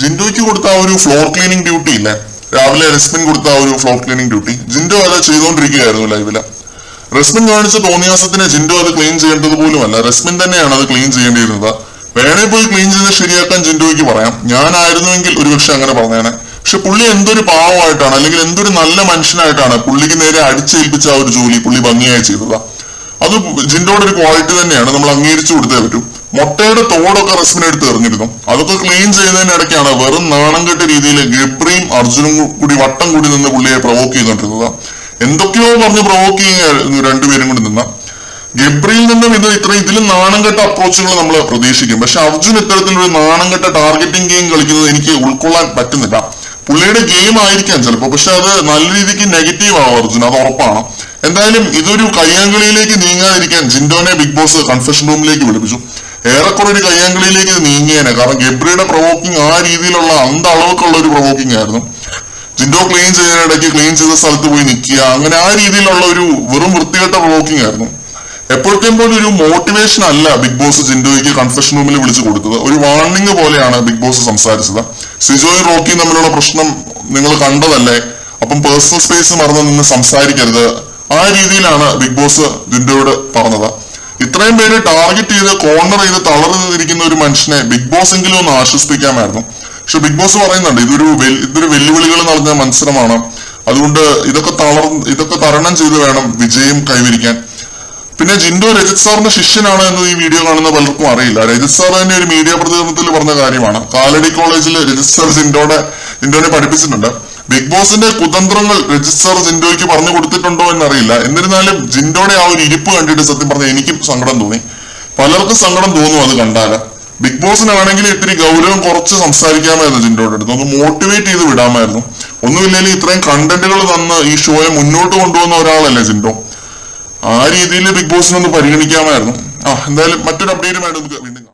ജിൻഡോയ്ക്ക് കൊടുത്ത ആ ഒരു ഫ്ലോർ ക്ലീനിങ് ഡ്യൂട്ടി ഇല്ലേ, രാവിലെ റെസ്മിൻ കൊടുത്ത ആ ഒരു ഫ്ലോർ ക്ലീനിങ് ഡ്യൂട്ടി ജിൻഡോ അത് ചെയ്തുകൊണ്ടിരിക്കുകയായിരുന്നു ലൈവില്. റെസ്മിൻ കാണിച്ച തോന്നിയാസത്തിന് ജിൻഡോ അത് ക്ലീൻ ചെയ്യേണ്ടത് പോലുമല്ല, റെസ്മിൻ തന്നെയാണ് അത് ക്ലീൻ ചെയ്യേണ്ടിയിരുന്നത്. വേണേ പോയി ക്ലീൻ ചെയ്ത് ശരിയാക്കാൻ ജിൻഡോയ്ക്ക് പറയാം, ഞാനായിരുന്നുവെങ്കിൽ ഒരുപക്ഷെ അങ്ങനെ പറഞ്ഞേനെ. പക്ഷെ പുള്ളി എന്തൊരു പാവമായിട്ടാണ്, അല്ലെങ്കിൽ എന്തൊരു നല്ല മനുഷ്യനായിട്ടാണ് പുള്ളിക്ക് നേരെ അടിച്ചേൽപ്പിച്ച ആ ഒരു ജോലി പുള്ളി ഭംഗിയായി ചെയ്തതാ. അത് ജിൻഡോയുടെ ഒരു ക്വാളിറ്റി തന്നെയാണ്, നമ്മൾ അംഗീകരിച്ചു കൊടുത്തേ പറ്റൂ. മുട്ടയുടെ തോടൊക്കെ റെസ്മിൻ എടുത്ത് എറിഞ്ഞിരുന്നു, അതൊക്കെ ക്ലീൻ ചെയ്യുന്നതിനിടയ്ക്കാണ് വെറും നാണം കെട്ട രീതിയിൽ ഗബ്രിയും അർജുനും കൂടി വട്ടം കൂടി നിന്ന് പുള്ളിയെ പ്രൊവോക്ക് ചെയ്തോണ്ടിരുന്നത്. എന്തൊക്കെയോ പറഞ്ഞ് പ്രൊവോക്ക് ചെയ്യായിരുന്നു രണ്ടുപേരും കൂടി നിന്ന്. ഗബ്രിയിൽ നിന്നും ഇതിലും നാണം കെട്ട അപ്രോച്ചുകൾ നമ്മൾ പ്രതീക്ഷിക്കും. പക്ഷെ അർജുൻ ഇത്തരത്തിലൊരു നാണം കെട്ട ടാർഗറ്റിംഗ് ഗെയിം കളിക്കുന്നത് എനിക്ക് ഉൾക്കൊള്ളാൻ പറ്റുന്നില്ല. പുള്ളിയുടെ ഗെയിം ആയിരിക്കാം ചിലപ്പോൾ, പക്ഷെ അത് നല്ല രീതിക്ക് നെഗറ്റീവ് ആവും അർജുൻ, അത് ഉറപ്പാണ്. എന്തായാലും ഇതൊരു കയ്യാങ്കളിയിലേക്ക് നീങ്ങാതിരിക്കാൻ ജിൻഡോനെ ബിഗ് ബോസ് കൺഫെഷൻ റൂമിലേക്ക് വിളിപ്പിച്ചു. ഏറെക്കുറെ ഒരു കയ്യാങ്കളിയിലേക്ക് ഇത് നീങ്ങിയേനെ, കാരണം ഗബ്രിയുടെ പ്രൊവോക്കിംഗ് ആ രീതിയിലുള്ള അളവൊക്കെയുള്ള ഒരു പ്രൊവോക്കിംഗ് ആയിരുന്നു. ജിൻഡോ ക്ലീൻ ചെയ്യുന്നതിനിടയ്ക്ക് ക്ലീൻ ചെയ്ത സ്ഥലത്ത് പോയി നിൽക്കുക, അങ്ങനെ ആ രീതിയിലുള്ള ഒരു വെറും വൃത്തികെട്ട പ്രൊവോക്കിംഗ് ആയിരുന്നു. എപ്പോഴത്തേം പോലെ ഒരു മോട്ടിവേഷൻ അല്ല ബിഗ് ബോസ് ജിൻഡോയ്ക്ക് കൺഫെഷൻ റൂമിൽ വിളിച്ചു കൊടുത്തത്, ഒരു വാർണിംഗ് പോലെയാണ് ബിഗ് ബോസ് സംസാരിച്ചത്. സിജോയും റോക്കിയും തമ്മിലുള്ള പ്രശ്നം നിങ്ങൾ കണ്ടതല്ലേ, അപ്പം പേഴ്സണൽ സ്പേസ് മറന്ന് നിന്ന് സംസാരിക്കരുത്, ആ രീതിയിലാണ് ബിഗ് ബോസ് ജിൻഡോയോട് പറഞ്ഞത്. ഇത്രയും പേര് ടാർഗറ്റ് ചെയ്ത് കോർണർ ചെയ്ത് തളർന്നിരിക്കുന്ന ഒരു മനുഷ്യനെ ബിഗ് ബോസ് എങ്കിലും ഒന്ന് ആശ്വസിപ്പിക്കാമായിരുന്നു. പക്ഷെ ബിഗ് ബോസ് പറയുന്നുണ്ട് ഇതൊരു വെല്ലുവിളികൾ നടന്ന മത്സരമാണ്, അതുകൊണ്ട് ഇതൊക്കെ തരണം ചെയ്ത് വേണം വിജയം കൈവരിക്കാൻ. പിന്നെ ജിൻഡോ രജിത് സാറിന്റെ ശിഷ്യനാണ് എന്ന് ഈ വീഡിയോ കാണുന്ന പലർക്കും അറിയില്ല. രജിത് സാർ തന്നെ ഒരു മീഡിയ പ്രതികരണത്തിൽ പറഞ്ഞ കാര്യമാണ്. കാലടി കോളേജിൽ രജിത് സാർ ജിൻഡോനെ പഠിപ്പിച്ചിട്ടുണ്ട്. ബിഗ് ബോസിന്റെ കുതന്ത്രങ്ങൾ രജിത് സാർ ജിൻഡോയ്ക്ക് പറഞ്ഞു കൊടുത്തിട്ടുണ്ടോ എന്നറിയില്ല. എന്നിരുന്നാലും ജിൻഡോയുടെ ആ ഒരു ഇരിപ്പ് കണ്ടിട്ട് സത്യം പറഞ്ഞാൽ എനിക്കും സങ്കടം തോന്നി, പലർക്കും സങ്കടം തോന്നും അത് കണ്ടാല്. ബിഗ് ബോസിനാണെങ്കിൽ ഇത്തിരി ഗൗരവം കുറച്ച് സംസാരിക്കാമായിരുന്നു, ജിൻഡോയുടെ അടുത്ത് ഒന്ന് മോട്ടിവേറ്റ് ചെയ്ത് വിടാമായിരുന്നു. ഒന്നുമില്ലെങ്കിൽ ഇത്രയും കണ്ടന്റുകൾ തന്ന് ഈ ഷോയെ മുന്നോട്ട് കൊണ്ടുപോകുന്ന ഒരാളല്ലേ ജിൻഡോ, ആ രീതിയിൽ ബിഗ് ബോസിനൊന്ന് പരിഗണിക്കാമായിരുന്നു. എന്തായാലും മറ്റൊരു അപ്ഡേറ്റുമായിട്ട് നമുക്ക് വീണ്ടും